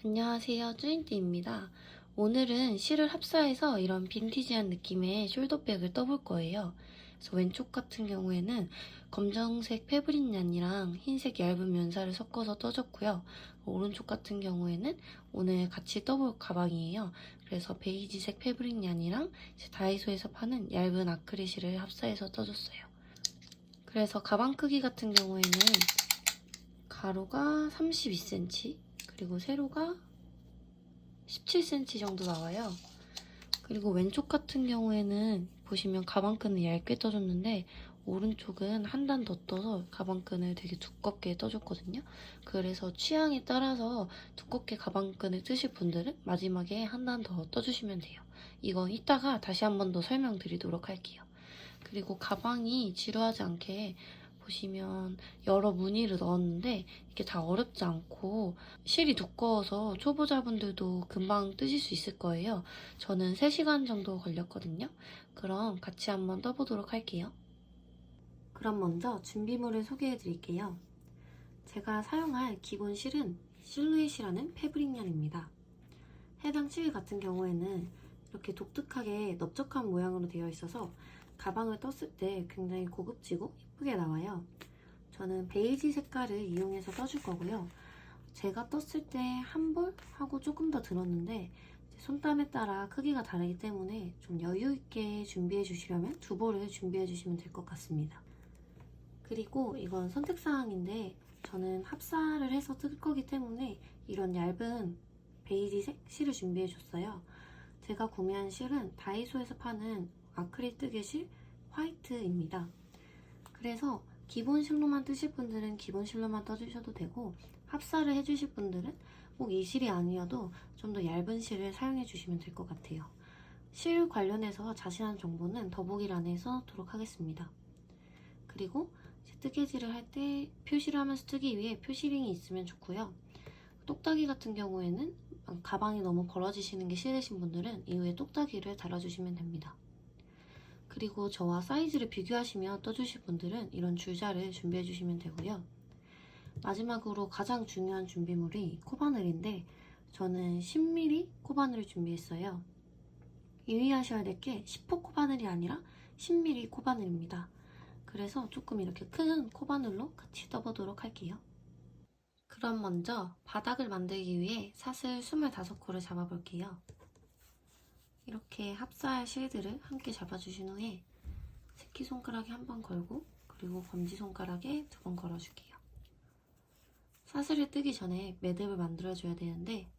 안녕하세요, 쭈인띠입니다. 오늘은 실을 합사해서 이런 빈티지한 느낌의 숄더백을 떠볼 거예요. 그래서 왼쪽 같은 경우에는 검정색 패브릭 얀이랑 흰색 얇은 면사를 섞어서 떠줬고요. 오른쪽 같은 경우에는 오늘 같이 떠볼 가방이에요. 그래서 베이지색 패브릭 얀이랑 다이소에서 파는 얇은 아크릴 실을 합사해서 떠줬어요. 그래서 가방 크기 같은 경우에는 가로가 32cm, 그리고 세로가 17cm 정도 나와요. 그리고 왼쪽 같은 경우에는 보시면 가방끈을 얇게 떠줬는데 오른쪽은 한 단 더 떠서 가방끈을 되게 두껍게 떠줬거든요. 그래서 취향에 따라서 두껍게 가방끈을 뜨실 분들은 마지막에 한 단 더 떠주시면 돼요. 이건 이따가 다시 한 번 더 설명드리도록 할게요. 그리고 가방이 지루하지 않게 보시면 여러 무늬를 넣었는데 이게 다 어렵지 않고 실이 두꺼워서 초보자분들도 금방 뜨실 수 있을 거예요. 저는 3시간 정도 걸렸거든요. 그럼 같이 한번 떠보도록 할게요. 그럼 먼저 준비물을 소개해 드릴게요. 제가 사용할 기본 실은 실루엣이라는 패브릭 얀입니다. 해당 실 같은 경우에는 이렇게 독특하게 넓적한 모양으로 되어 있어서 가방을 떴을 때 굉장히 고급지고 예쁘게 나와요. 저는 베이지 색깔을 이용해서 떠줄 거고요. 제가 떴을 때 한 볼 하고 조금 더 들었는데 손땀에 따라 크기가 다르기 때문에 좀 여유 있게 준비해 주시려면 2볼을 준비해 주시면 될 것 같습니다. 그리고 이건 선택사항인데 저는 합사를 해서 뜰 거기 때문에 이런 얇은 베이지색 실을 준비해 줬어요. 제가 구매한 실은 다이소에서 파는 아크릴 뜨개 실 화이트입니다. 그래서 기본 실로만 뜨실 분들은 기본 실로만 떠주셔도 되고 합사를 해주실 분들은 꼭 이 실이 아니어도 좀 더 얇은 실을 사용해 주시면 될 것 같아요. 실 관련해서 자세한 정보는 더보기란에 써놓도록 하겠습니다. 그리고 뜨개질을 할 때 표시를 하면서 뜨기 위해 표시링이 있으면 좋고요. 똑딱이 같은 경우에는 가방이 너무 벌어지시는 게 싫으신 분들은 이후에 똑딱이를 달아주시면 됩니다. 그리고 저와 사이즈를 비교하시며 떠주실 분들은 이런 줄자를 준비해 주시면 되고요. 마지막으로 가장 중요한 준비물이 코바늘인데 저는 10mm 코바늘을 준비했어요. 유의하셔야 될 게 10호 코바늘이 아니라 10mm 코바늘입니다. 그래서 조금 이렇게 큰 코바늘로 같이 떠보도록 할게요. 그럼 먼저 바닥을 만들기 위해 사슬 25코를 잡아볼게요. 이렇게 합사할 실들을 함께 잡아주신 후에 새끼손가락에 한 번 걸고 그리고 검지손가락에 2번 걸어줄게요. 사슬을 뜨기 전에 매듭을 만들어줘야 되는데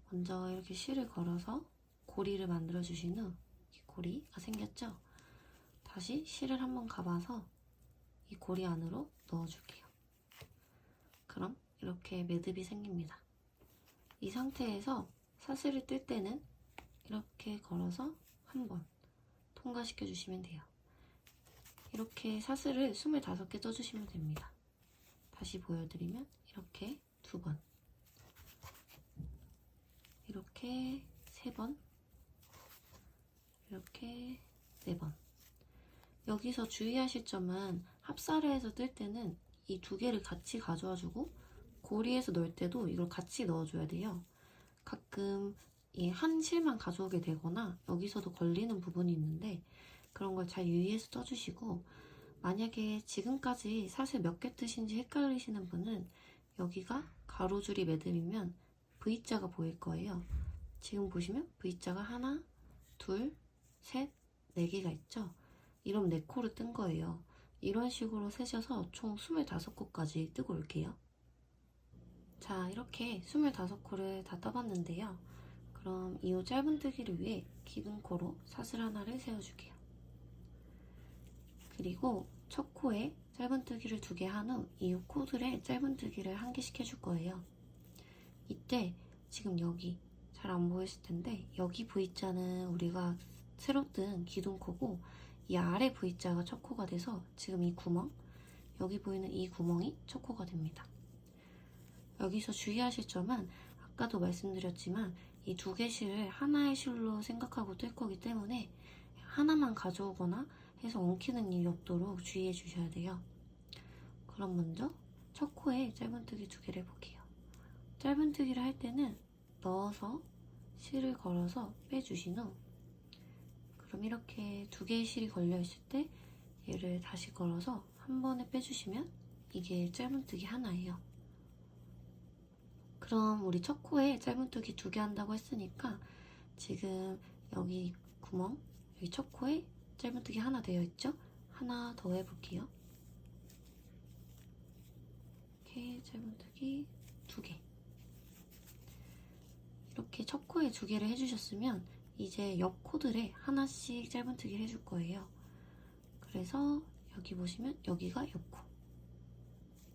먼저 이렇게 실을 걸어서 고리를 만들어주신 후 이 고리가 생겼죠? 다시 실을 한번 감아서 이 고리 안으로 넣어줄게요. 그럼 이렇게 매듭이 생깁니다. 이 상태에서 사슬을 뜰 때는 이렇게 걸어서 한번 통과시켜 주시면 돼요. 이렇게 사슬을 25개 떠주시면 됩니다. 다시 보여드리면 이렇게 2번, 이렇게 3번, 이렇게 4번. 여기서 주의하실 점은 합사를 해서 뜰 때는 이 2개를 같이 가져와 주고 고리에서 넣을 때도 이걸 같이 넣어줘야 돼요. 가끔 이 한 실만 가져오게 되거나 여기서도 걸리는 부분이 있는데 그런 걸 잘 유의해서 떠주시고 만약에 지금까지 사슬 몇 개 뜨신지 헷갈리시는 분은 여기가 가로줄이 매듭이면 V자가 보일 거예요. 지금 보시면 V자가 하나, 둘, 셋, 4개가 있죠? 이런 4코를 뜬 거예요. 이런 식으로 세셔서 총 25코까지 뜨고 올게요. 자, 이렇게 25코를 다 떠봤는데요. 그럼 이후 짧은 뜨기를 위해 기둥코로 사슬 하나를 세워줄게요. 그리고 첫 코에 짧은 뜨기를 2개 한 후 이후 코들에 짧은 뜨기를 1개씩 해줄 거예요. 이때 지금 여기 잘 안 보이실 텐데 여기 V자는 우리가 새로 뜬 기둥코고 이 아래 V자가 첫 코가 돼서 지금 이 구멍, 여기 보이는 이 구멍이 첫 코가 됩니다. 여기서 주의하실 점은 아까도 말씀드렸지만 이 2개 실을 하나의 실로 생각하고 뜰 거기 때문에 하나만 가져오거나 해서 엉키는 일이 없도록 주의해 주셔야 돼요. 그럼 먼저 첫 코에 짧은뜨기 2개를 해볼게요. 짧은뜨기를 할 때는 넣어서 실을 걸어서 빼주신 후, 그럼 이렇게 두 개의 실이 걸려있을 때 얘를 다시 걸어서 한 번에 빼주시면 이게 짧은뜨기 하나예요. 그럼 우리 첫 코에 짧은뜨기 2개 한다고 했으니까 지금 여기 구멍, 여기 첫 코에 짧은뜨기 하나 되어 있죠? 하나 더 해볼게요. 이렇게 짧은뜨기 2개. 이렇게 첫 코에 2개를 해주셨으면 이제 옆 코들에 하나씩 짧은뜨기를 해줄 거예요. 그래서 여기 보시면 여기가 옆 코,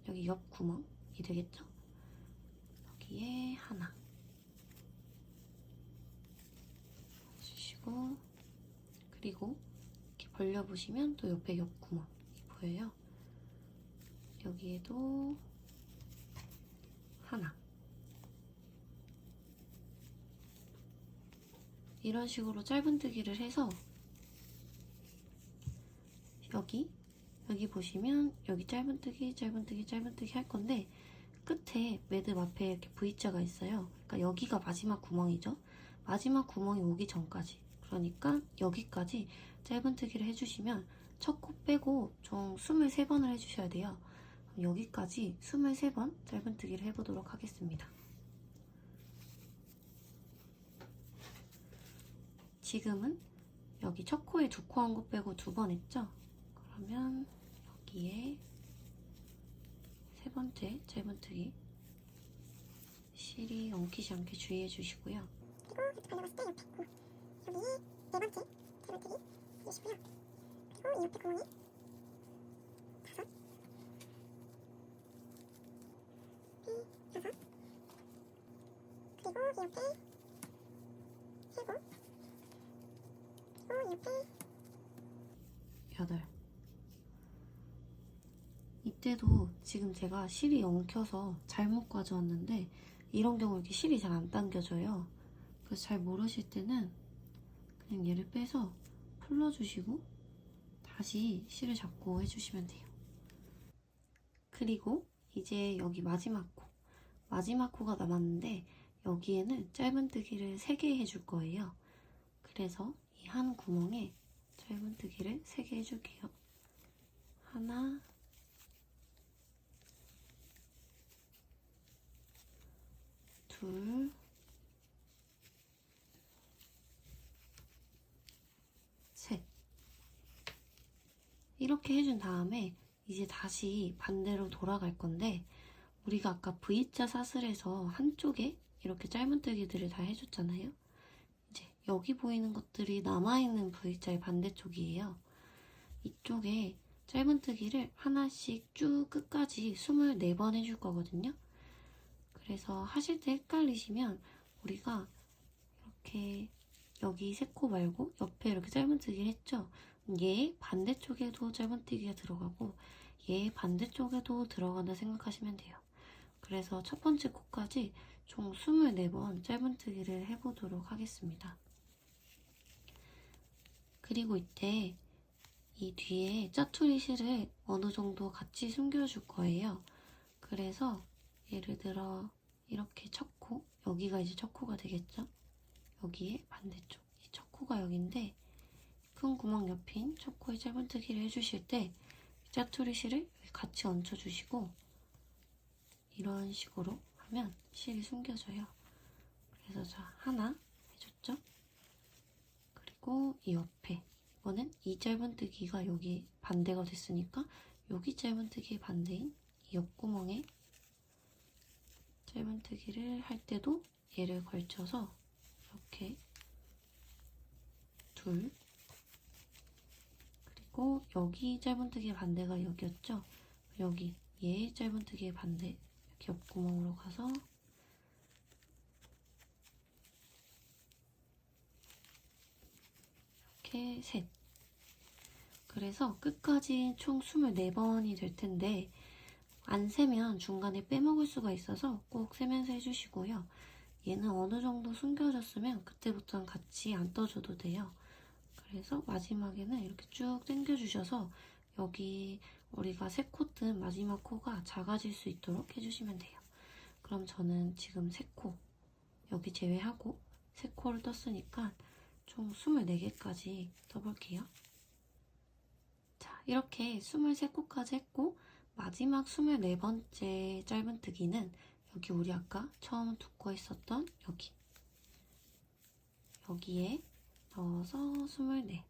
여기 옆 구멍이 되겠죠? 여기에 하나 해주시고, 그리고 이렇게 벌려보시면 또 옆에 옆 구멍이 보여요. 여기에도 하나. 이런 식으로 짧은뜨기를 해서 여기 보시면 여기 짧은뜨기, 짧은뜨기, 짧은뜨기 할 건데 끝에 매듭 앞에 이렇게 V자가 있어요. 그러니까 여기가 마지막 구멍이죠. 마지막 구멍이 오기 전까지, 그러니까 여기까지 짧은뜨기를 해주시면 첫 코 빼고 총 23번을 해주셔야 돼요. 여기까지 23번 짧은뜨기를 해보도록 하겠습니다. 지금은 여기 첫 코에 2코 한 거 빼고 2번 했죠? 그러면 여기에 세 번째 짧은뜨기 실이 엉키지 않게 주의해 주시고요. 그리고 이렇게 발라봤을 때 옆에 코, 여기에 네 번째 짧은뜨기 해주시고요. 그리고 이 옆에 구멍이 5, 이 6, 그리고 이 옆에 7, 그리고 이 옆에 8. 이때도 지금 제가 실이 엉켜서 잘못 가져왔는데 이런 경우 이렇게 실이 잘 안 당겨져요. 그래서 잘 모르실 때는 그냥 얘를 빼서 풀러주시고 다시 실을 잡고 해주시면 돼요. 그리고 이제 여기 마지막 코가 남았는데 여기에는 짧은뜨기를 3개 해줄 거예요. 그래서 이 한 구멍에 짧은뜨기를 3개 해줄게요. 하나, 둘, 셋. 이렇게 해준 다음에 이제 다시 반대로 돌아갈 건데 우리가 아까 V자 사슬에서 한쪽에 이렇게 짧은뜨기들을 다 해줬잖아요. 이제 여기 보이는 것들이 남아있는 V자의 반대쪽이에요. 이쪽에 짧은뜨기를 하나씩 쭉 끝까지 24번 해줄 거거든요. 그래서 하실 때 헷갈리시면 우리가 이렇게 여기 3코 말고 옆에 이렇게 짧은뜨기를 했죠. 얘 반대쪽에도 짧은뜨기가 들어가고 얘 반대쪽에도 들어간다 생각하시면 돼요. 그래서 첫 번째 코까지 총 24번 짧은뜨기를 해보도록 하겠습니다. 그리고 이때 이 뒤에 짜투리 실을 어느 정도 같이 숨겨줄 거예요. 그래서 예를 들어 이렇게 첫 코, 여기가 이제 첫 코가 되겠죠? 여기에 반대쪽, 이 첫 코가 여기인데 큰 구멍 옆인 첫 코에 짧은뜨기를 해주실 때 짜투리 실을 같이 얹혀주시고 이런 식으로 하면 실이 숨겨져요. 그래서 자, 하나 해줬죠? 그리고 이 옆에 이거는 이 짧은뜨기가 여기 반대가 됐으니까 여기 짧은뜨기의 반대인 이 옆구멍에 짧은뜨기를 할 때도 얘를 걸쳐서 이렇게 둘, 그리고 여기 짧은뜨기의 반대가 여기였죠? 여기 얘 짧은뜨기의 반대 이렇게 옆구멍으로 가서 이렇게 셋. 그래서 끝까지 총 24번이 될 텐데 안 세면 중간에 빼먹을 수가 있어서 꼭 세면서 해주시고요. 얘는 어느 정도 숨겨졌으면 그때부터는 같이 안 떠줘도 돼요. 그래서 마지막에는 이렇게 쭉 당겨주셔서 여기 우리가 3코 뜬 마지막 코가 작아질 수 있도록 해주시면 돼요. 그럼 저는 지금 3코, 여기 제외하고 3코를 떴으니까 총 24개까지 떠볼게요. 자, 이렇게 23코까지 했고 마지막 24번째 짧은뜨기는 여기 우리 아까 처음 2코 했었던 여기에 넣어서 24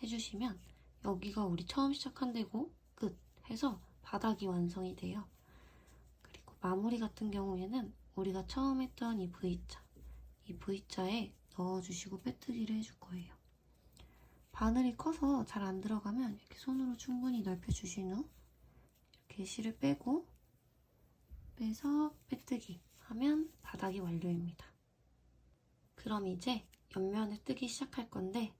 해주시면 여기가 우리 처음 시작한 데고 끝 해서 바닥이 완성이 돼요. 그리고 마무리 같은 경우에는 우리가 처음 했던 이 V자에 넣어주시고 빼뜨기를 해줄 거예요. 바늘이 커서 잘 안 들어가면 이렇게 손으로 충분히 넓혀주신 후 이렇게 실을 빼고 빼서 빼뜨기 하면 바닥이 완료입니다. 그럼 이제 옆면을 뜨기 시작할 건데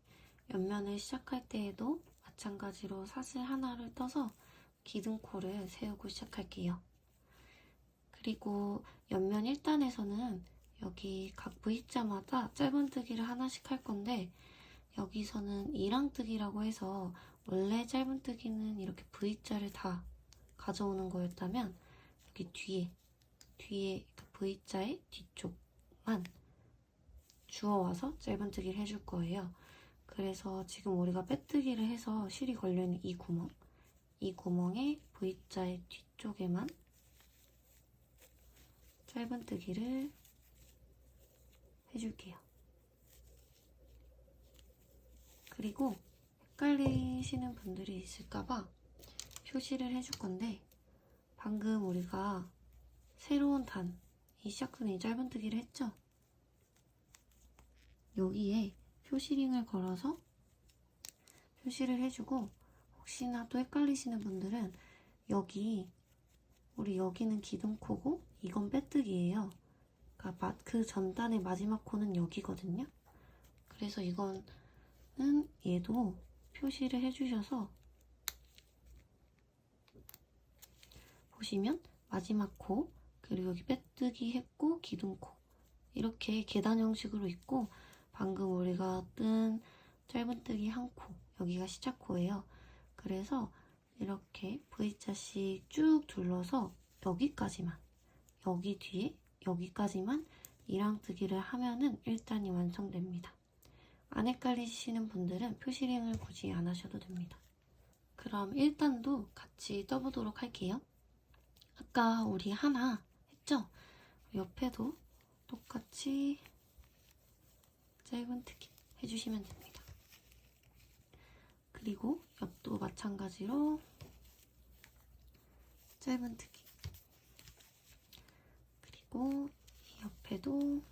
옆면을 시작할 때에도 마찬가지로 사슬 하나를 떠서 기둥코를 세우고 시작할게요. 그리고 옆면 1단에서는 여기 각 V자마다 짧은뜨기를 하나씩 할 건데 여기서는 이랑뜨기라고 해서 원래 짧은뜨기는 이렇게 V자를 다 가져오는 거였다면 여기 뒤에 V자의 뒤쪽만 주워와서 짧은뜨기를 해줄 거예요. 그래서 지금 우리가 빼뜨기를 해서 실이 걸려있는 이 구멍에 V자의 뒤쪽에만 짧은뜨기를 해줄게요. 그리고 헷갈리시는 분들이 있을까봐 표시를 해줄 건데 방금 우리가 새로운 이 시작선에 짧은뜨기를 했죠? 여기에 표시링을 걸어서 표시를 해주고 혹시나 또 헷갈리시는 분들은 우리 여기는 기둥코고 이건 빼뜨기예요. 그러니까 그 전단의 마지막 코는 여기거든요. 그래서 이거는 얘도 표시를 해주셔서 보시면 마지막 코 그리고 여기 빼뜨기 했고 기둥코 이렇게 계단 형식으로 있고 방금 우리가 뜬 짧은뜨기 한 코 여기가 시작코예요. 그래서 이렇게 V자씩 쭉 둘러서 여기까지만 여기 뒤에 여기까지만 이랑뜨기를 하면은 1단이 완성됩니다. 안 헷갈리시는 분들은 표시링을 굳이 안 하셔도 됩니다. 그럼 1단도 같이 떠보도록 할게요. 아까 우리 하나 했죠? 옆에도 똑같이 짧은뜨기 해주시면 됩니다. 그리고 옆도 마찬가지로 짧은뜨기 그리고 이 옆에도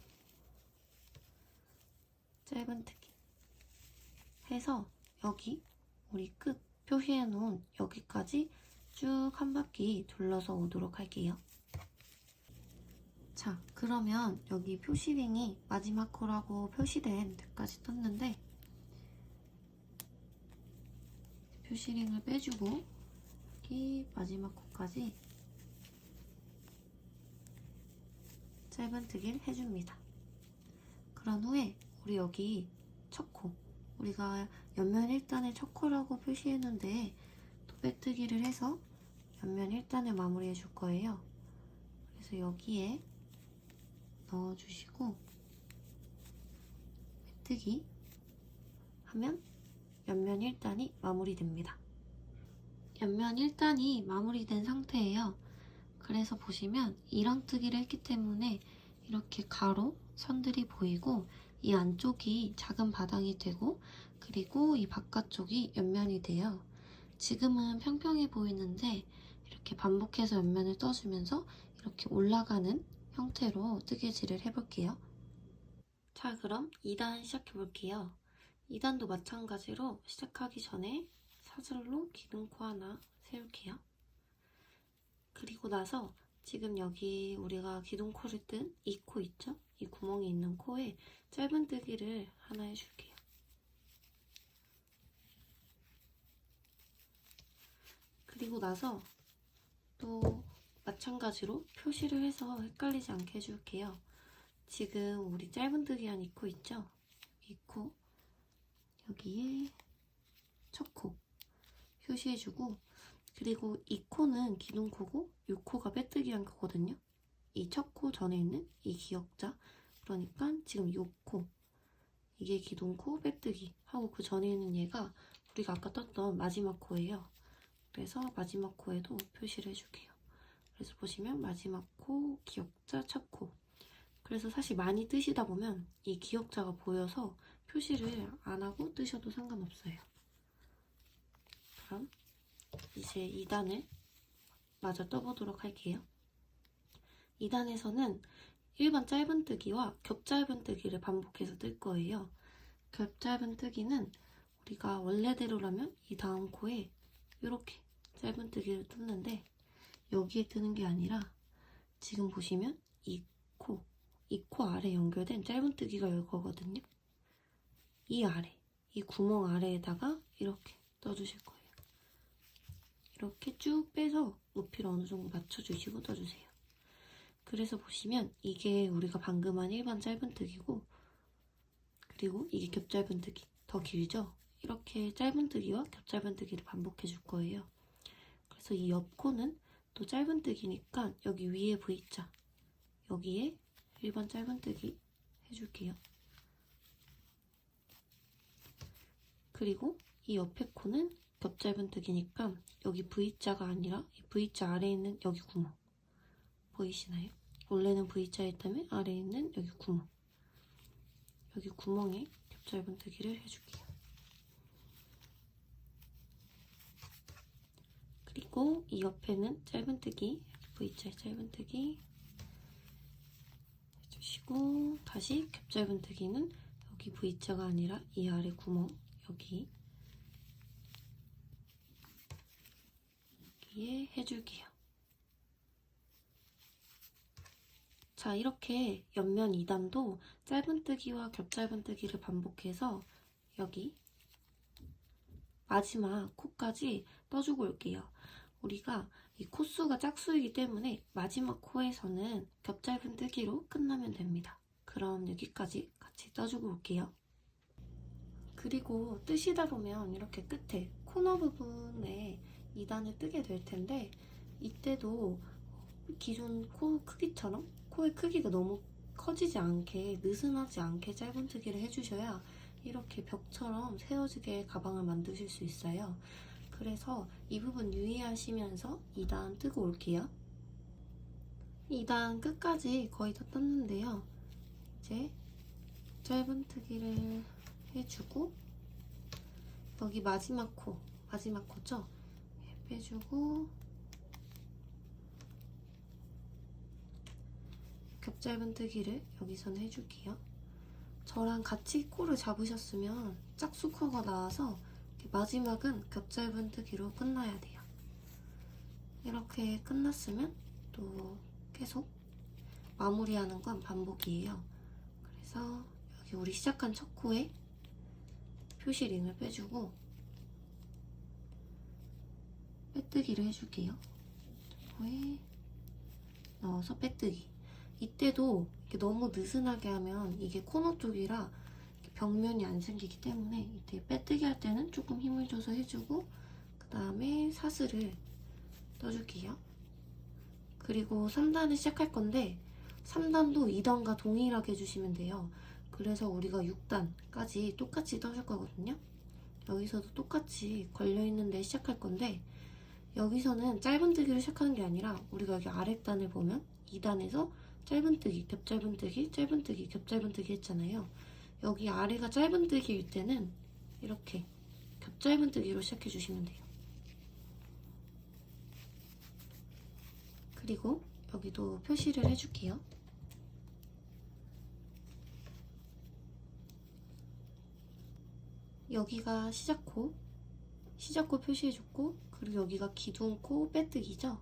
짧은뜨기 해서 여기 우리 끝 표시해 놓은 여기까지 쭉 한 바퀴 둘러서 오도록 할게요. 자, 그러면 여기 표시링이 마지막 코라고 표시된 데까지 떴는데 표시링을 빼주고 여기 마지막 코까지 짧은뜨기를 해줍니다. 그런 후에 우리 여기 첫 코 우리가 옆면 1단의 첫 코라고 표시했는데 또 빼뜨기를 해서 옆면 1단을 마무리해 줄 거예요. 그래서 여기에 넣어주시고 빼뜨기 하면 옆면 1단이 마무리됩니다. 옆면 1단이 마무리된 상태예요. 그래서 보시면 이랑뜨기를 했기 때문에 이렇게 가로 선들이 보이고 이 안쪽이 작은 바닥이 되고 그리고 이 바깥쪽이 옆면이 돼요. 지금은 평평해 보이는데 이렇게 반복해서 옆면을 떠주면서 이렇게 올라가는 형태로 뜨개질을 해볼게요. 자, 그럼 2단 시작해볼게요. 2단도 마찬가지로 시작하기 전에 사슬로 기둥코 하나 세울게요. 그리고 나서 지금 여기 우리가 기둥코를 뜬 이 코 있죠? 이 구멍이 있는 코에 짧은뜨기를 하나 해줄게요. 그리고 나서 또 마찬가지로 표시를 해서 헷갈리지 않게 해줄게요. 지금 우리 짧은뜨기 한 이 코 있죠? 이 코 여기에 첫 코 표시해주고 그리고 이 코는 기둥코고 이 코가 빼뜨기한 코거든요. 이 첫 코 전에 있는 이 기역자. 그러니까 지금 요 코, 이게 기둥코 빼뜨기 하고 그 전에 있는 얘가 우리가 아까 떴던 마지막 코예요. 그래서 마지막 코에도 표시를 해줄게요. 그래서 보시면 마지막 코, 기역자, 첫 코. 그래서 사실 많이 뜨시다 보면 이 기역자가 보여서 표시를 안 하고 뜨셔도 상관없어요. 그럼 이제 2단을 마저 떠보도록 할게요. 2단에서는 일반 짧은뜨기와 겹짧은뜨기를 반복해서 뜰 거예요. 겹짧은뜨기는 우리가 원래대로라면 이 다음 코에 이렇게 짧은뜨기를 뜯는데 여기에 뜨는 게 아니라 지금 보시면 이 코 아래 연결된 짧은뜨기가 이거거든요. 이 아래, 이 구멍 아래에다가 이렇게 떠주실 거예요. 이렇게 쭉 빼서 높이를 어느 정도 맞춰주시고 떠주세요. 그래서 보시면 이게 우리가 방금 한 일반 짧은뜨기고, 그리고 이게 겹짧은뜨기, 더 길죠? 이렇게 짧은뜨기와 겹짧은뜨기를 반복해 줄 거예요. 그래서 이 옆 코는 또 짧은뜨기니까 여기 위에 V자, 여기에 일반 짧은뜨기 해줄게요. 그리고 이 옆에 코는 겹짧은뜨기니까 여기 V자가 아니라 이 V자 아래에 있는 여기 구멍 보이시나요? 원래는 V자였다면 아래에 있는 여기 구멍, 여기 구멍에 겹짧은뜨기를 해줄게요. 그리고 이 옆에는 짧은뜨기, V자의 짧은뜨기 해주시고, 다시 겹짧은뜨기는 여기 V자가 아니라 이 아래 구멍, 여기에 해줄게요. 자, 이렇게 옆면 2단도 짧은뜨기와 겹짧은뜨기를 반복해서 여기 마지막 코까지 떠주고 올게요. 우리가 이 코수가 짝수이기 때문에 마지막 코에서는 겹짧은뜨기로 끝나면 됩니다. 그럼 여기까지 같이 떠주고 올게요. 그리고 뜨시다 보면 이렇게 끝에 코너 부분에 2단을 뜨게 될 텐데, 이때도 기존 코 크기처럼 코의 크기가 너무 커지지 않게, 느슨하지 않게 짧은뜨기를 해주셔야 이렇게 벽처럼 세워지게 가방을 만드실 수 있어요. 그래서 이 부분 유의하시면서 2단 뜨고 올게요. 2단 끝까지 거의 다 떴는데요. 이제 짧은뜨기를 해주고, 여기 마지막 코죠? 빼주고, 겹짧은뜨기를 여기서는 해줄게요. 저랑 같이 코를 잡으셨으면 짝수 코가 나와서 마지막은 겹짧은뜨기로 끝나야 돼요. 이렇게 끝났으면 또 계속 마무리하는 건 반복이에요. 그래서 여기 우리 시작한 첫 코에 표시링을 빼주고 빼뜨기를 해줄게요. 코에 넣어서 빼뜨기. 이때도 이렇게 너무 느슨하게 하면 이게 코너 쪽이라 벽면이 안 생기기 때문에 이때 빼뜨기 할 때는 조금 힘을 줘서 해주고, 그 다음에 사슬을 떠줄게요. 그리고 3단을 시작할 건데 3단도 2단과 동일하게 해주시면 돼요. 그래서 우리가 6단까지 똑같이 떠줄 거거든요. 여기서도 똑같이 걸려있는데 시작할 건데, 여기서는 짧은뜨기를 시작하는 게 아니라 우리가 여기 아랫단을 보면 2단에서 짧은뜨기, 겹짧은뜨기, 짧은뜨기, 겹짧은뜨기 했잖아요. 여기 아래가 짧은뜨기일 때는 이렇게 겹짧은뜨기로 시작해주시면 돼요. 그리고 여기도 표시를 해줄게요. 여기가 시작코 표시해줬고, 그리고 여기가 기둥코 빼뜨기죠?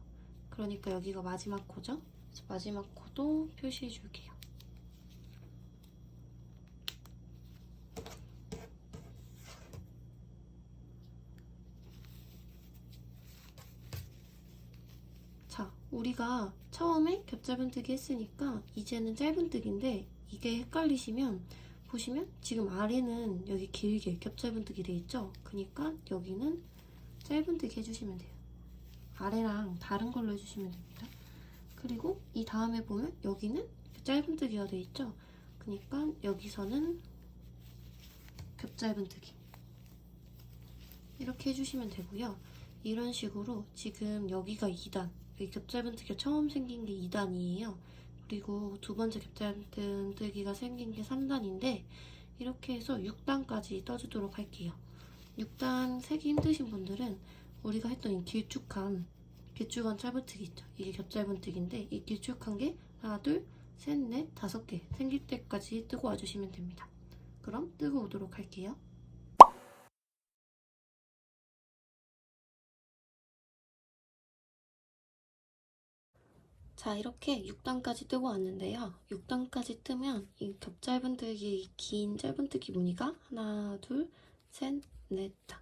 그러니까 여기가 마지막 코죠? 그래서 마지막 코도 표시해줄게요. 자, 우리가 처음에 겹짧은뜨기 했으니까 이제는 짧은뜨기인데, 이게 헷갈리시면 보시면 지금 아래는 여기 길게 겹짧은뜨기 돼 있죠? 그러니까 여기는 짧은뜨기 해주시면 돼요. 아래랑 다른 걸로 해주시면 됩니다. 그리고 이 다음에 보면 여기는 짧은뜨기가 돼 있죠. 그러니까 여기서는 겹짧은뜨기 이렇게 해주시면 되고요. 이런 식으로 지금 여기가 2단, 여기 겹짧은뜨기가 처음 생긴 게 2단이에요. 그리고 두 번째 겹짧은뜨기가 생긴 게 3단인데 이렇게 해서 6단까지 떠주도록 할게요. 6단 세기 힘드신 분들은 우리가 했던 이 길쭉한 짧은뜨기 있죠. 이게 겹짧은뜨기인데 이 길쭉한 게 하나, 둘, 셋, 넷, 5개 생길 때까지 뜨고 와주시면 됩니다. 그럼 뜨고 오도록 할게요. 자, 이렇게 6단까지 뜨고 왔는데요. 6단까지 뜨면 이 겹짧은뜨기, 긴 짧은뜨기 무늬가 하나, 둘, 셋, 넷, 다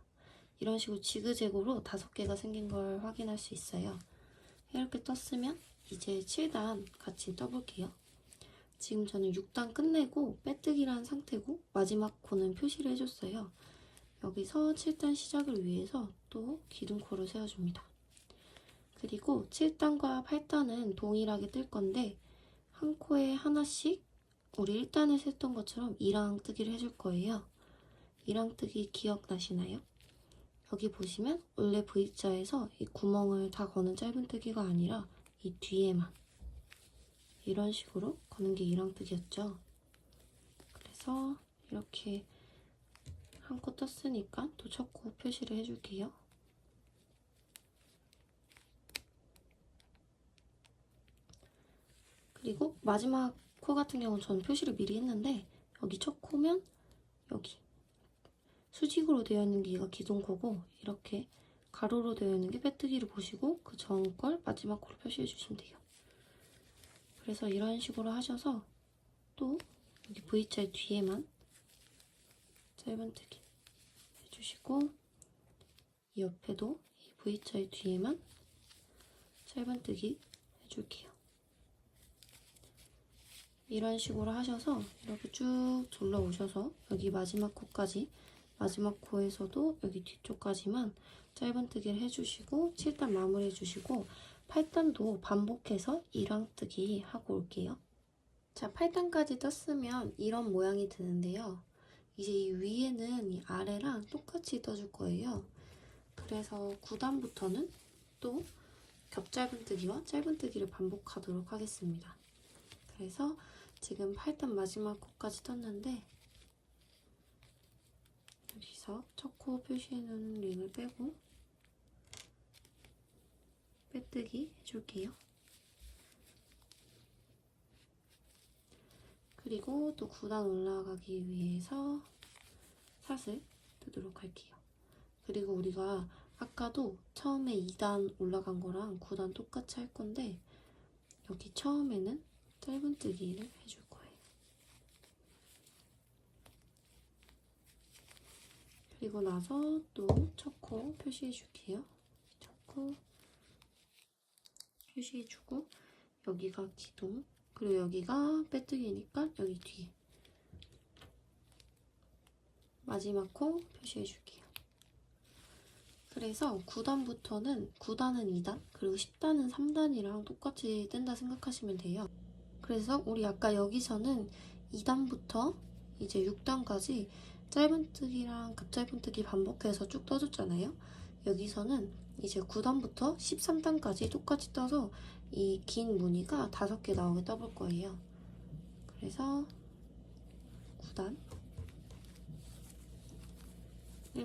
이런 식으로 지그재그로 5개가 생긴 걸 확인할 수 있어요. 이렇게 떴으면 이제 7단 같이 떠볼게요. 지금 저는 6단 끝내고 빼뜨기란 상태고 마지막 코는 표시를 해줬어요. 여기서 7단 시작을 위해서 또 기둥코를 세워줍니다. 그리고 7단과 8단은 동일하게 뜰 건데 한 코에 하나씩 우리 1단에서 했던 것처럼 이랑뜨기를 해줄 거예요. 이랑뜨기 기억나시나요? 여기 보시면 원래 V자에서 이 구멍을 다 거는 짧은뜨기가 아니라 이 뒤에만 이런 식으로 거는 게 이랑뜨기였죠. 그래서 이렇게 한 코 떴으니까 또 첫 코 표시를 해줄게요. 그리고 마지막 코 같은 경우는 저는 표시를 미리 했는데 여기 첫 코면 여기 수직으로 되어 있는 게 기둥코고 이렇게 가로로 되어 있는 게 빼뜨기를 보시고 그 전 걸 마지막 코로 표시해 주시면 돼요. 그래서 이런 식으로 하셔서 또 여기 V자 뒤에만 짧은뜨기 해주시고 이 옆에도 이 V자 뒤에만 짧은뜨기 해줄게요. 이런 식으로 하셔서 이렇게 쭉 둘러오셔서 여기 마지막 코까지 마지막 코에서도 여기 뒤쪽까지만 짧은뜨기를 해주시고 7단 마무리 해주시고 8단도 반복해서 이랑뜨기 하고 올게요. 자, 8단까지 떴으면 이런 모양이 되는데요. 이제 이 위에는 이 아래랑 똑같이 떠줄 거예요. 그래서 9단부터는 또 겹짧은뜨기와 짧은뜨기를 반복하도록 하겠습니다. 그래서 지금 8단 마지막 코까지 떴는데 여기서 첫 코 표시해놓은 링을 빼고 빼뜨기 해줄게요. 그리고 또 9단 올라가기 위해서 사슬 뜨도록 할게요. 그리고 우리가 아까도 처음에 2단 올라간 거랑 9단 똑같이 할 건데 여기 처음에는 짧은뜨기를 해줄 거예요. 그리고 나서 또 첫 코 표시해 줄게요. 첫 코 표시해 주고 여기가 기둥 그리고 여기가 빼뜨기니까 여기 뒤에 마지막 코 표시해 줄게요. 그래서 9단부터는 9단은 2단 그리고 10단은 3단이랑 똑같이 뜬다 생각하시면 돼요. 그래서 우리 아까 여기서는 2단부터 이제 6단까지 짧은뜨기랑 겹짧은뜨기 반복해서 쭉 떠줬잖아요. 여기서는 이제 9단부터 13단까지 똑같이 떠서 이 긴 무늬가 5개 나오게 떠볼 거예요. 그래서 9단을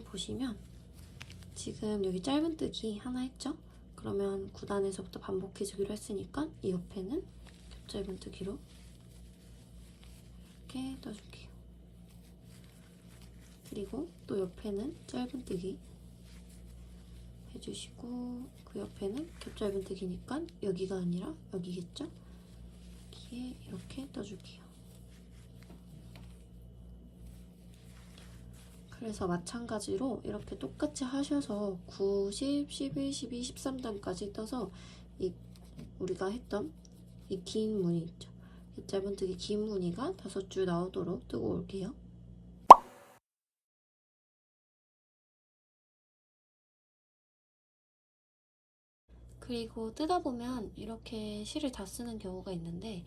보시면 지금 여기 짧은뜨기 하나 했죠? 그러면 9단에서부터 반복해주기로 했으니까 이 옆에는 겹짧은뜨기로 이렇게 떠줄게요. 그리고 또 옆에는 짧은뜨기 해주시고 그 옆에는 겹짧은뜨기니까 여기가 아니라 여기겠죠? 여기에 이렇게 떠줄게요. 그래서 마찬가지로 이렇게 똑같이 하셔서 9, 10, 11, 12, 13단까지 떠서 이 우리가 했던 이 긴 무늬 있죠? 짧은뜨기 긴 무늬가 5줄 나오도록 뜨고 올게요. 그리고 뜯다 보면 이렇게 실을 다 쓰는 경우가 있는데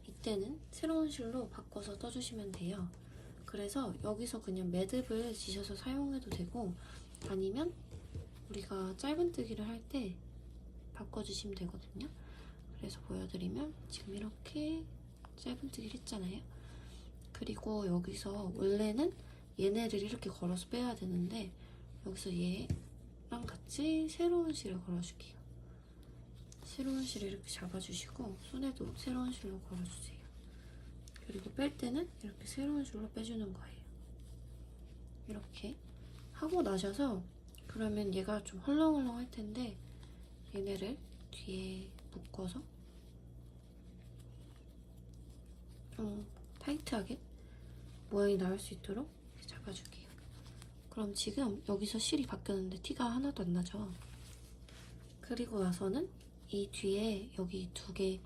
이때는 새로운 실로 바꿔서 떠주시면 돼요. 그래서 여기서 그냥 매듭을 지셔서 사용해도 되고 아니면 우리가 짧은뜨기를 할 때 바꿔주시면 되거든요. 그래서 보여드리면 지금 이렇게 짧은뜨기를 했잖아요. 그리고 여기서 원래는 얘네를 이렇게 걸어서 빼야 되는데 여기서 얘랑 같이 새로운 실을 걸어줄게요. 새로운 실을 이렇게 잡아주시고 손에도 새로운 실로 걸어주세요. 그리고 뺄 때는 이렇게 새로운 실로 빼주는 거예요. 이렇게 하고 나셔서 그러면 얘가 좀 헐렁헐렁 할 텐데 얘네를 뒤에 묶어서 좀 타이트하게 모양이 나올 수 있도록 잡아줄게요. 그럼 지금 여기서 실이 바뀌었는데 티가 하나도 안 나죠? 그리고 나서는 이 뒤에 여기 두 개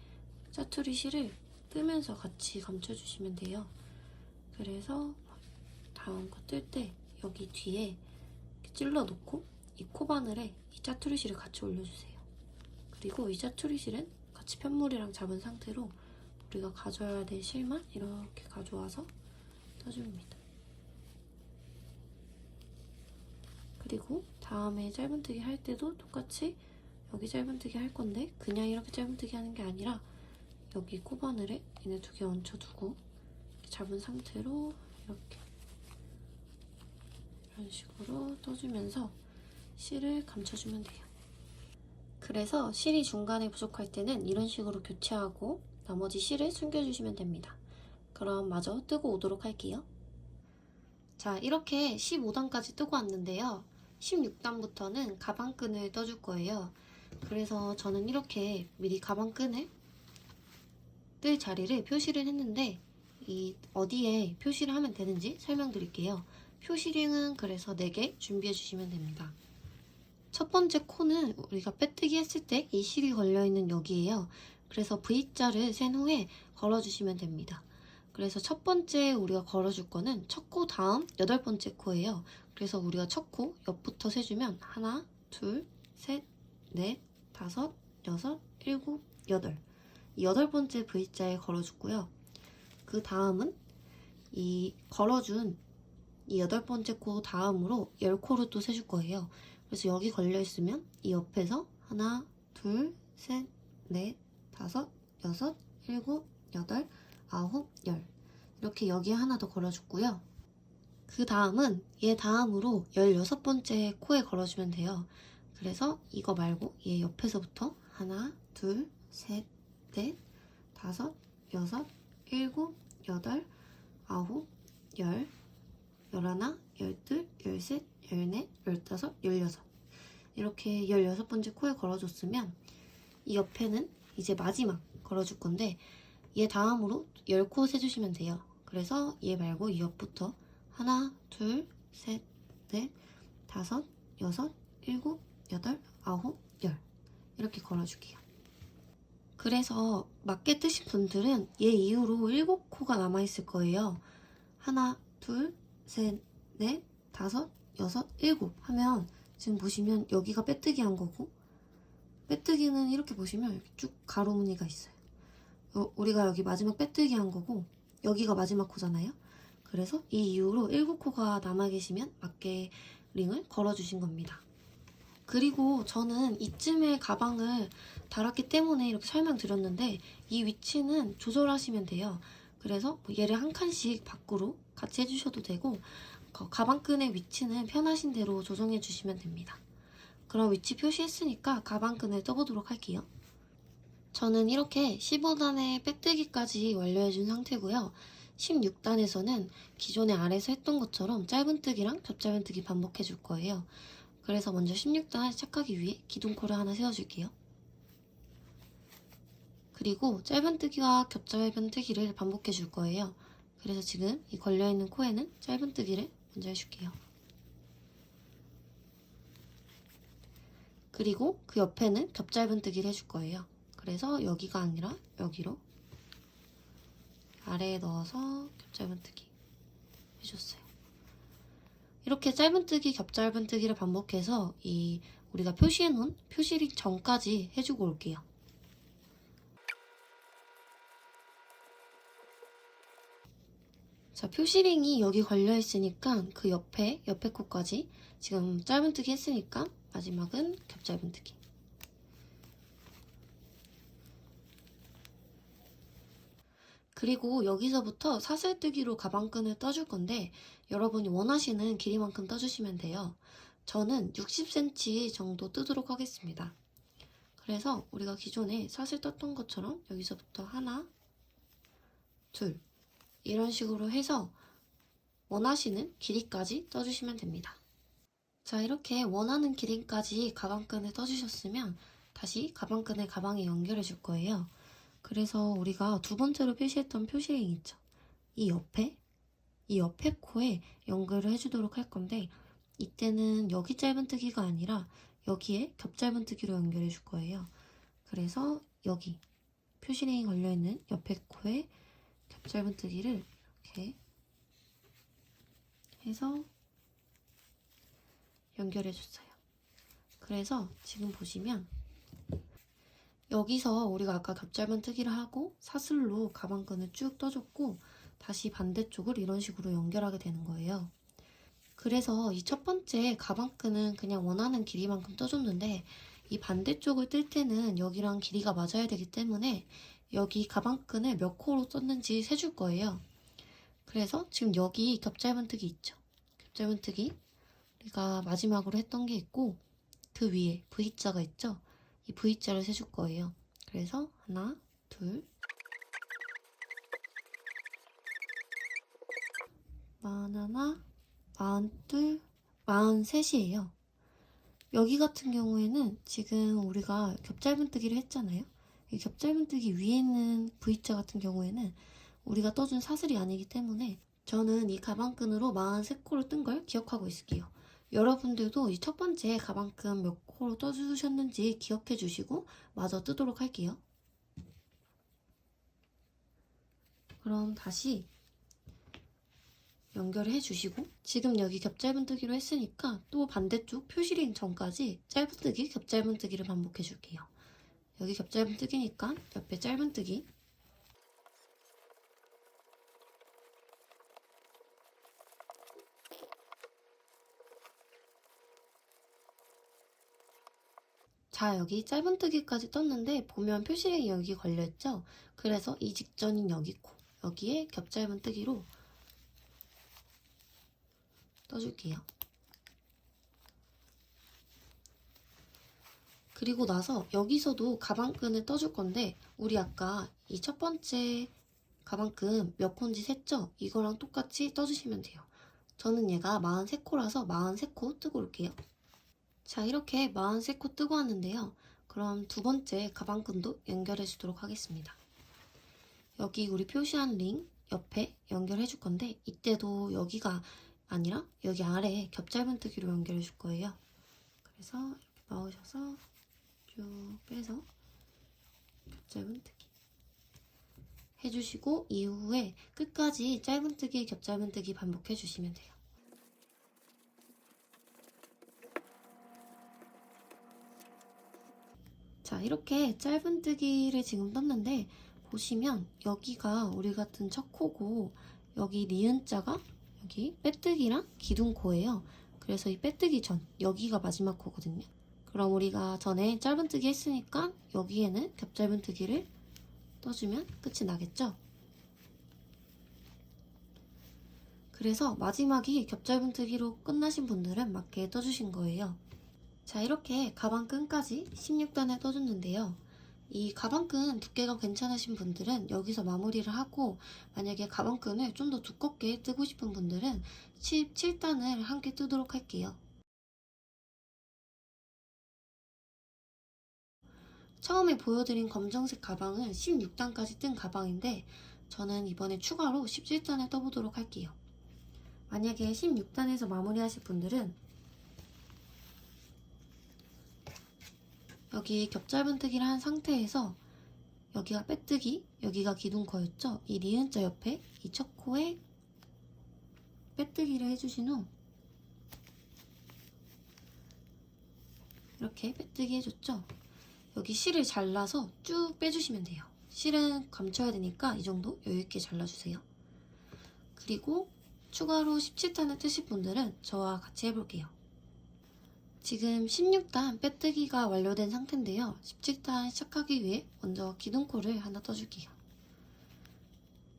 짜투리 실을 뜨면서 같이 감춰주시면 돼요. 그래서 다음 거 뜰 때 여기 뒤에 찔러 놓고 이 코바늘에 이 짜투리 실을 같이 올려주세요. 그리고 이 짜투리 실은 같이 편물이랑 잡은 상태로 우리가 가져야 될 실만 이렇게 가져와서 떠줍니다. 그리고 다음에 짧은뜨기 할 때도 똑같이 여기 짧은뜨기 할 건데 그냥 이렇게 짧은뜨기 하는 게 아니라 여기 코바늘에 얘네 두 개 얹혀두고 잡은 상태로 이렇게 이런 식으로 떠주면서 실을 감춰주면 돼요. 그래서 실이 중간에 부족할 때는 이런 식으로 교체하고 나머지 실을 숨겨주시면 됩니다. 그럼 마저 뜨고 오도록 할게요. 자, 이렇게 15단까지 뜨고 왔는데요. 16단부터는 가방끈을 떠줄 거예요. 그래서 저는 이렇게 미리 가방끈을 뜰 자리를 표시를 했는데 어디에 표시를 하면 되는지 설명드릴게요. 표시링은 그래서 4개 준비해 주시면 됩니다. 첫 번째 코는 우리가 빼뜨기 했을 때 이 실이 걸려있는 여기에요. 그래서 V자를 센 후에 걸어주시면 됩니다. 그래서 첫 번째 우리가 걸어줄 거는 첫 코 다음 8번째 코예요. 그래서 우리가 첫 코 옆부터 세주면 하나, 둘, 셋, 넷, 다섯, 여섯, 일곱, 여덟. 이 8번째 V자에 걸어주고요. 그 다음은 이 걸어준 이 8번째 코 다음으로 10코를 또 세줄 거예요. 그래서 여기 걸려있으면 이 옆에서 하나, 둘, 셋, 넷, 다섯, 여섯, 일곱, 여덟, 아홉, 열 이렇게 여기에 하나 더 걸어줬고요. 그 다음은 얘 다음으로 16번째 코에 걸어주면 돼요. 그래서 이거 말고 얘 옆에서부터 하나, 둘, 셋, 넷, 다섯, 여섯, 일곱, 여덟, 아홉, 열, 열하나, 열둘, 열셋, 열넷, 열다섯, 열여섯 이렇게 16번째 코에 걸어줬으면 이 옆에는 이제 마지막 걸어줄 건데 얘 다음으로 10코 세주시면 돼요. 그래서 얘 말고 이 옆부터 하나, 둘, 셋, 넷, 다섯, 여섯, 일곱, 여덟, 아홉, 열 이렇게 걸어줄게요. 그래서 맞게 뜨신 분들은 얘 이후로 7코가 남아있을 거예요. 하나, 둘, 셋, 넷, 다섯, 여섯, 일곱 하면 지금 보시면 여기가 빼뜨기 한 거고 빼뜨기는 이렇게 보시면 이렇게 쭉 가로 무늬가 있어요. 우리가 여기 마지막 빼뜨기 한 거고 여기가 마지막 코잖아요. 그래서 이 이후로 7코가 남아 계시면 맞게 링을 걸어주신 겁니다. 그리고 저는 이쯤에 가방을 달았기 때문에 이렇게 설명드렸는데 이 위치는 조절하시면 돼요. 그래서 얘를 한 칸씩 밖으로 같이 해주셔도 되고 가방끈의 위치는 편하신 대로 조정해 주시면 됩니다. 그럼 위치 표시했으니까 가방끈을 떠보도록 할게요. 저는 이렇게 15단의 빼뜨기까지 완료해준 상태고요. 16단에서는 기존에 아래서 했던 것처럼 짧은뜨기랑 겹짧은뜨기 반복해줄 거예요. 그래서 먼저 16단 시작하기 위해 기둥코를 하나 세워줄게요. 그리고 짧은뜨기와 겹짧은뜨기를 반복해줄 거예요. 그래서 지금 이 걸려있는 코에는 짧은뜨기를 먼저 해줄게요. 그리고 그 옆에는 겹짧은뜨기를 해줄 거예요. 그래서 여기가 아니라 여기로 아래에 넣어서 겹짧은뜨기 해줬어요. 이렇게 짧은뜨기, 겹짧은뜨기를 반복해서 이 우리가 표시해놓은 표시링 전까지 해주고 올게요. 자, 표시링이 여기 걸려있으니까 그 옆에 코까지 지금 짧은뜨기 했으니까 마지막은 겹짧은뜨기. 그리고 여기서부터 사슬뜨기로 가방끈을 떠줄 건데 여러분이 원하시는 길이만큼 떠주시면 돼요. 저는 60cm 정도 뜨도록 하겠습니다. 그래서 우리가 기존에 사슬 떴던 것처럼 여기서부터 하나, 둘 이런 식으로 해서 원하시는 길이까지 떠주시면 됩니다. 자, 이렇게 원하는 길이까지 가방끈을 떠주셨으면 다시 가방끈을 가방에 연결해 줄 거예요. 그래서 우리가 두 번째로 표시했던 표시링 있죠? 이 옆에 코에 연결을 해주도록 할 건데 이때는 여기 짧은뜨기가 아니라 여기에 겹짧은뜨기로 연결해 줄 거예요. 그래서 여기 표시링이 걸려있는 옆에 코에 겹짧은뜨기를 이렇게 해서 연결해 줬어요. 그래서 지금 보시면 여기서 우리가 아까 겹짧은뜨기를 하고 사슬로 가방끈을 쭉 떠줬고 다시 반대쪽을 이런 식으로 연결하게 되는 거예요. 그래서 이 첫 번째 가방끈은 그냥 원하는 길이만큼 떠줬는데 이 반대쪽을 뜰 때는 여기랑 길이가 맞아야 되기 때문에 여기 가방끈을 몇 코로 떴는지 세줄 거예요. 그래서 지금 여기 겹짧은뜨기 있죠? 겹짧은뜨기 우리가 마지막으로 했던 게 있고 그 위에 V자가 있죠? 이 V자를 세줄 거예요. 그래서 하나, 둘, 41, 42, 43이에요. 여기 같은 경우에는 지금 우리가 겹짧은뜨기를 했잖아요. 이 겹짧은뜨기 위에 있는 V자 같은 경우에는 우리가 떠준 사슬이 아니기 때문에 저는 이 가방끈으로 43코를 뜬 걸 기억하고 있을게요. 여러분들도 이 첫 번째 가방끈 몇 코로 떠주셨는지 기억해 주시고 마저 뜨도록 할게요. 그럼 다시 연결해 주시고 지금 여기 겹짧은뜨기로 했으니까 또 반대쪽 표시링 전까지 짧은뜨기, 겹짧은뜨기를 반복해 줄게요. 여기 겹짧은뜨기니까 옆에 짧은뜨기 자, 여기 짧은뜨기까지 떴는데 보면 표시링이 여기 걸려있죠? 그래서 이 직전인 여기 코, 여기에 겹짧은뜨기로 떠줄게요. 그리고 나서 여기서도 가방끈을 떠줄 건데 우리 아까 이 첫 번째 가방끈 몇 코인지 셌죠? 이거랑 똑같이 떠주시면 돼요. 저는 얘가 43코라서 43코 뜨고 올게요. 자, 이렇게 43코 뜨고 왔는데요. 그럼 두 번째 가방끈도 연결해 주도록 하겠습니다. 여기 우리 표시한 링 옆에 연결해 줄 건데 이때도 여기가 아니라 여기 아래에 겹짧은뜨기로 연결해 줄 거예요. 그래서 이렇게 넣으셔서 쭉 빼서 겹짧은뜨기 해주시고 이후에 끝까지 짧은뜨기, 겹짧은뜨기 반복해 주시면 돼요. 자, 이렇게 짧은뜨기를 지금 떴는데 보시면 여기가 우리 같은 첫 코고 여기 니은자가 여기 빼뜨기랑 기둥코예요. 그래서 이 빼뜨기 전 여기가 마지막 코거든요. 그럼 우리가 전에 짧은뜨기 했으니까 여기에는 겹짧은뜨기를 떠주면 끝이 나겠죠? 그래서 마지막이 겹짧은뜨기로 끝나신 분들은 맞게 떠주신 거예요. 자, 이렇게 가방끈까지 16단을 떠줬는데요. 이 가방끈 두께가 괜찮으신 분들은 여기서 마무리를 하고 만약에 가방끈을 좀 더 두껍게 뜨고 싶은 분들은 17단을 함께 뜨도록 할게요. 처음에 보여드린 검정색 가방은 16단까지 뜬 가방인데 저는 이번에 추가로 17단을 떠보도록 할게요. 만약에 16단에서 마무리하실 분들은 여기 겹짧은뜨기를 한 상태에서 여기가 빼뜨기, 여기가 기둥코였죠? 이 니은자 옆에 이 첫 코에 빼뜨기를 해주신 후 이렇게 빼뜨기 해줬죠? 여기 실을 잘라서 쭉 빼주시면 돼요. 실은 감춰야 되니까 이 정도 여유있게 잘라주세요. 그리고 추가로 17단을 뜨실 분들은 저와 같이 해볼게요. 지금 16단 빼뜨기가 완료된 상태인데요. 17단 시작하기 위해 먼저 기둥코를 하나 떠줄게요.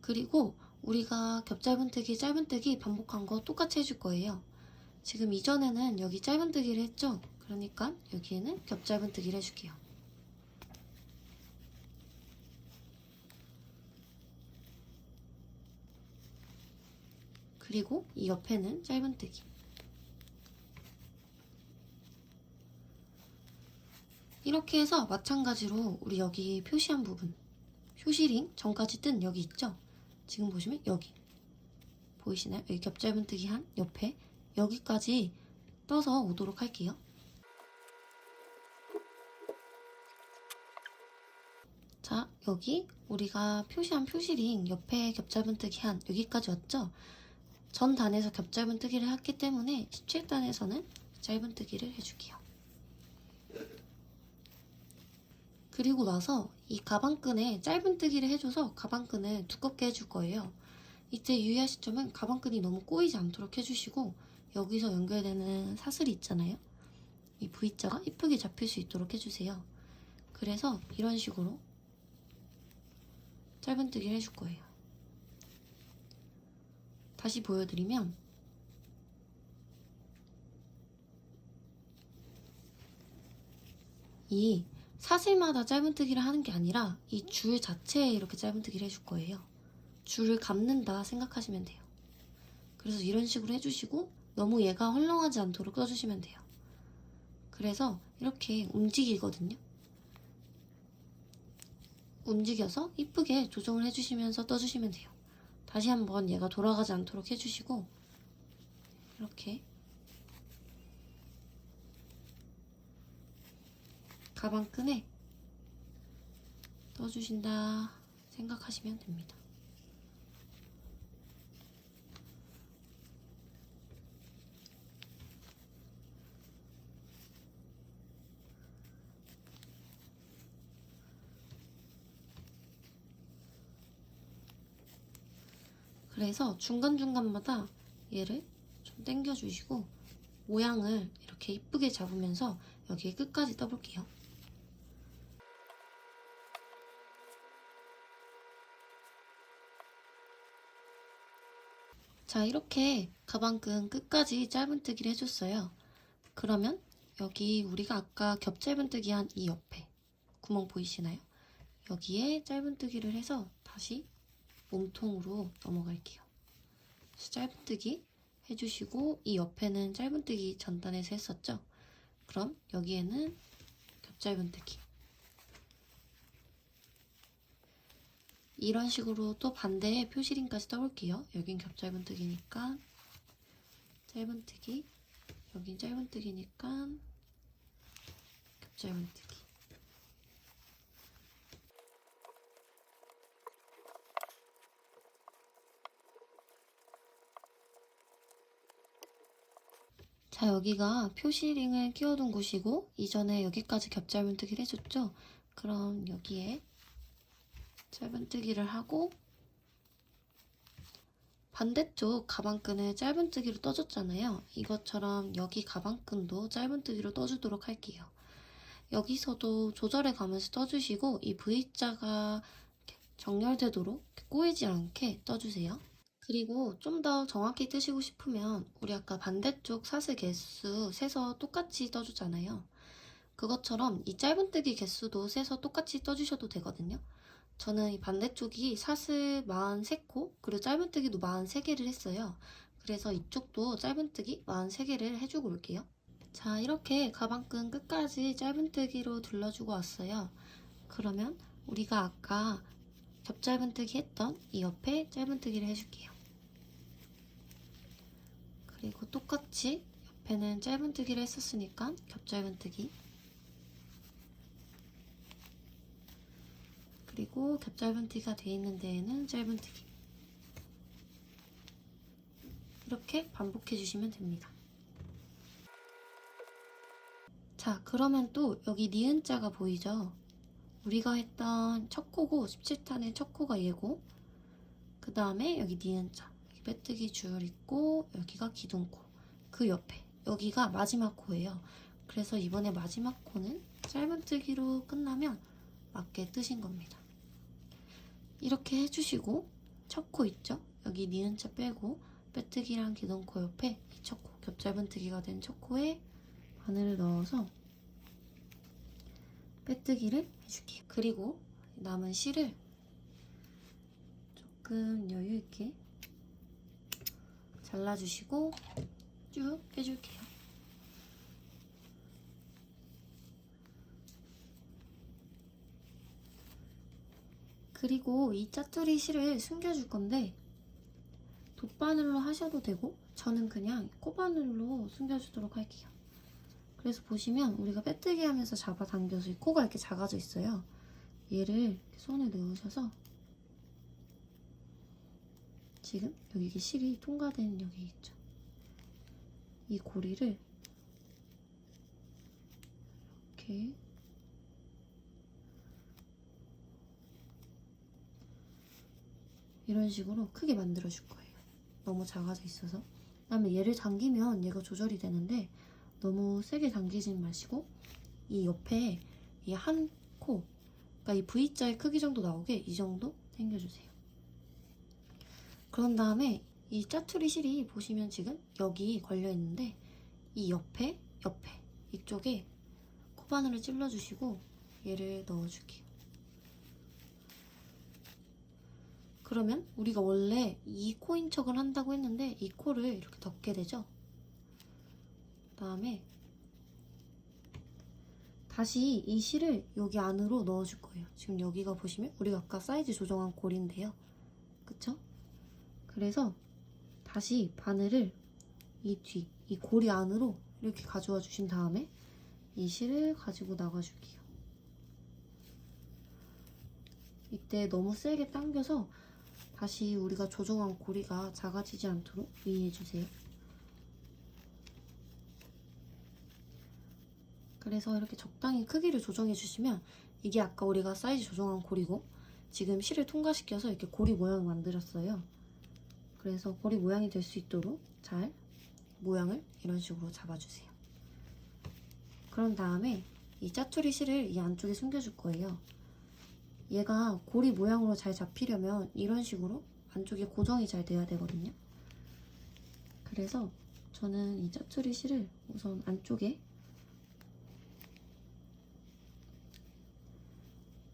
그리고 우리가 겹 짧은뜨기, 짧은뜨기 반복한 거 똑같이 해줄 거예요. 지금 이전에는 여기 짧은뜨기를 했죠? 그러니까 여기에는 겹 짧은뜨기를 해줄게요. 그리고 이 옆에는 짧은뜨기. 이렇게 해서 마찬가지로 우리 여기 표시한 부분, 표시링 전까지 뜬 여기 있죠? 지금 보시면 여기 보이시나요? 여기 겹 짧은뜨기 한 옆에 여기까지 떠서 오도록 할게요. 자, 여기 우리가 표시한 표시링 옆에 겹 짧은뜨기 한 여기까지 왔죠? 전 단에서 겹 짧은뜨기를 했기 때문에 17단에서는 짧은뜨기를 해줄게요. 그리고 나서 이 가방끈에 짧은뜨기를 해줘서 가방끈을 두껍게 해줄 거예요. 이때 유의하실 점은 가방끈이 너무 꼬이지 않도록 해주시고 여기서 연결되는 사슬이 있잖아요. 이 V자가 이쁘게 잡힐 수 있도록 해주세요. 그래서 이런 식으로 짧은뜨기를 해줄 거예요. 다시 보여드리면 이 사슬마다 짧은뜨기를 하는 게 아니라 이 줄 자체에 이렇게 짧은뜨기를 해줄 거예요. 줄을 감는다 생각하시면 돼요. 그래서 이런 식으로 해주시고 너무 얘가 헐렁하지 않도록 떠주시면 돼요. 그래서 이렇게 움직이거든요. 움직여서 이쁘게 조정을 해주시면서 떠주시면 돼요. 다시 한번 얘가 돌아가지 않도록 해주시고 이렇게 가방끈에 떠주신다 생각하시면 됩니다. 그래서 중간중간마다 얘를 좀 당겨주시고 모양을 이렇게 이쁘게 잡으면서 여기 끝까지 떠볼게요. 자, 이렇게 가방끈 끝까지 짧은뜨기를 해줬어요. 그러면 여기 우리가 아까 겹 짧은뜨기 한 이 옆에 구멍 보이시나요? 여기에 짧은뜨기를 해서 다시 몸통으로 넘어갈게요. 그래서 짧은뜨기 해주시고 이 옆에는 짧은뜨기 전단에서 했었죠? 그럼 여기에는 겹 짧은뜨기. 이런 식으로 또 반대의 표시링까지 떠볼게요. 여긴 겹 짧은뜨기니까 짧은뜨기, 여긴 짧은뜨기니까 겹 짧은뜨기. 자, 여기가 표시링을 끼워둔 곳이고 이전에 여기까지 겹 짧은뜨기를 해줬죠? 그럼 여기에 짧은뜨기를 하고 반대쪽 가방끈을 짧은뜨기로 떠줬잖아요. 이것처럼 여기 가방끈도 짧은뜨기로 떠주도록 할게요. 여기서도 조절해 가면서 떠주시고 이 V자가 정렬되도록 꼬이지 않게 떠주세요. 그리고 좀 더 정확히 뜨시고 싶으면 우리 아까 반대쪽 사슬 개수 세서 똑같이 떠주잖아요. 그것처럼 이 짧은뜨기 개수도 세서 똑같이 떠주셔도 되거든요. 저는 이 반대쪽이 사슬 43코 그리고 짧은뜨기도 43개를 했어요. 그래서 이쪽도 짧은뜨기 43개를 해주고 올게요. 자, 이렇게 가방끈 끝까지 짧은뜨기로 둘러주고 왔어요. 그러면 우리가 아까 겹 짧은뜨기 했던 이 옆에 짧은뜨기를 해줄게요. 그리고 똑같이 옆에는 짧은뜨기를 했었으니까 겹 짧은뜨기, 그리고 겹 짧은뜨기가 돼 있는 데에는 짧은뜨기. 이렇게 반복해 주시면 됩니다. 자, 그러면 또 여기 니은자가 보이죠? 우리가 했던 첫 코고 17탄의 첫 코가 얘고, 그 다음에 여기 니은자, 여기 빼뜨기 줄 있고 여기가 기둥코, 그 옆에 여기가 마지막 코예요. 그래서 이번에 마지막 코는 짧은뜨기로 끝나면 맞게 뜨신 겁니다. 이렇게 해주시고 첫 코 있죠? 여기 니은자 빼고 빼뜨기랑 기둥코 옆에 이 첫 코, 겹짧은뜨기가 된 첫 코에 바늘을 넣어서 빼뜨기를 해줄게요. 그리고 남은 실을 조금 여유있게 잘라주시고 쭉 빼줄게요. 그리고 이 짜투리 실을 숨겨줄 건데 돗바늘로 하셔도 되고 저는 그냥 코바늘로 숨겨주도록 할게요. 그래서 보시면 우리가 빼뜨기 하면서 잡아당겨서 이 코가 이렇게 작아져 있어요. 얘를 이렇게 손에 넣으셔서 지금 여기 이게 실이 통과되는 여기 있죠. 이 고리를 이렇게 이런 식으로 크게 만들어 줄 거예요. 너무 작아져 있어서. 그다음에 얘를 당기면 얘가 조절이 되는데 너무 세게 당기지 마시고 이 옆에 이 한 코, 그러니까 이 V자의 크기 정도 나오게 이 정도 당겨주세요. 그런 다음에 이 짜투리 실이 보시면 지금 여기 걸려 있는데 이 옆에 이쪽에 코바늘을 찔러주시고 얘를 넣어줄게요. 그러면 우리가 원래 이 코인 척을 한다고 했는데 이 코를 이렇게 덮게 되죠. 그다음에 다시 이 실을 여기 안으로 넣어줄 거예요. 지금 여기가 보시면 우리가 아까 사이즈 조정한 고리인데요. 그쵸? 그래서 다시 바늘을 이 뒤, 이 고리 안으로 이렇게 가져와 주신 다음에 이 실을 가지고 나가줄게요. 이때 너무 세게 당겨서 다시 우리가 조정한 고리가 작아지지 않도록 유의해주세요. 그래서 이렇게 적당히 크기를 조정해주시면 이게 아까 우리가 사이즈 조정한 고리고 지금 실을 통과시켜서 이렇게 고리 모양을 만들었어요. 그래서 고리 모양이 될 수 있도록 잘 모양을 이런 식으로 잡아주세요. 그런 다음에 이 짜투리 실을 이 안쪽에 숨겨줄 거예요. 얘가 고리 모양으로 잘 잡히려면 이런 식으로 안쪽에 고정이 잘 돼야 되거든요. 그래서 저는 이 짜투리 실을 우선 안쪽에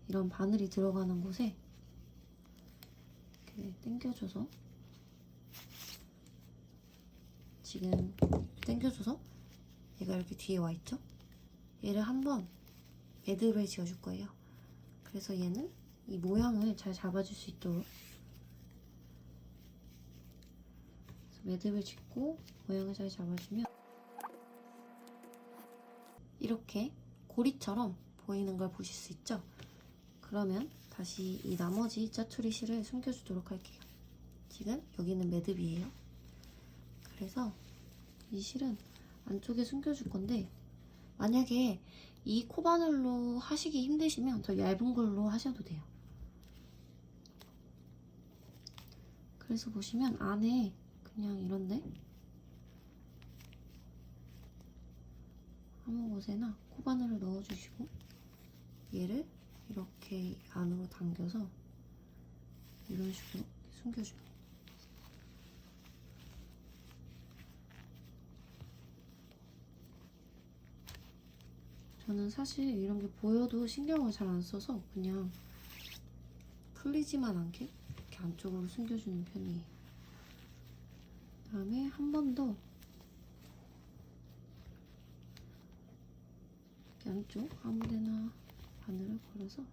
이런 바늘이 들어가는 곳에 이렇게 당겨줘서 지금 당겨줘서 얘가 이렇게 뒤에 와 있죠? 얘를 한번 매듭을 지어줄 거예요. 그래서 얘는 이 모양을 잘 잡아줄 수 있도록 매듭을 짓고 모양을 잘 잡아주면 이렇게 고리처럼 보이는 걸 보실 수 있죠? 그러면 다시 이 나머지 짜투리 실을 숨겨주도록 할게요. 지금 여기는 매듭이에요. 그래서 이 실은 안쪽에 숨겨줄 건데 만약에 이 코바늘로 하시기 힘드시면 더 얇은 걸로 하셔도 돼요. 그래서 보시면 안에 그냥 이런데 아무 곳에나 코바늘을 넣어주시고 얘를 이렇게 안으로 당겨서 이런 식으로 숨겨줍니다. 저는 사실 이런 게 보여도 신경을 잘 안 써서 그냥 풀리지만 않게 이렇게 안쪽으로 숨겨주는 편이에요. 그다음에 한 번 더 이렇게 안쪽 아무데나 바늘을 걸어서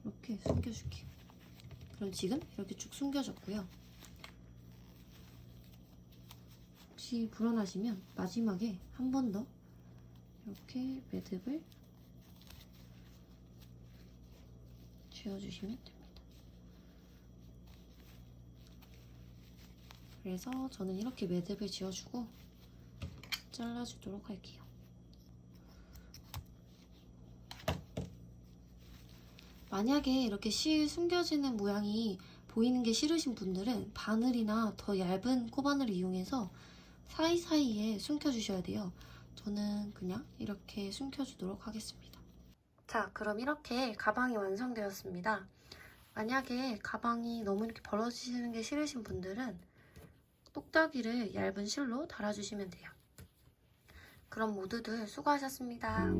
이렇게 숨겨줄게요. 그럼 지금 이렇게 쭉 숨겨졌고요. 혹시 불안하시면 마지막에 한 번 더 이렇게 매듭을 쥐어주시면 됩니다. 그래서 저는 이렇게 매듭을 지어주고 잘라주도록 할게요. 만약에 이렇게 실 숨겨지는 모양이 보이는 게 싫으신 분들은 바늘이나 더 얇은 코바늘을 이용해서 사이사이에 숨겨주셔야 돼요. 저는 그냥 이렇게 숨겨주도록 하겠습니다. 자, 그럼 이렇게 가방이 완성되었습니다. 만약에 가방이 너무 이렇게 벌어지시는 게 싫으신 분들은 똑딱이를 얇은 실로 달아주시면 돼요. 그럼 모두들 수고하셨습니다.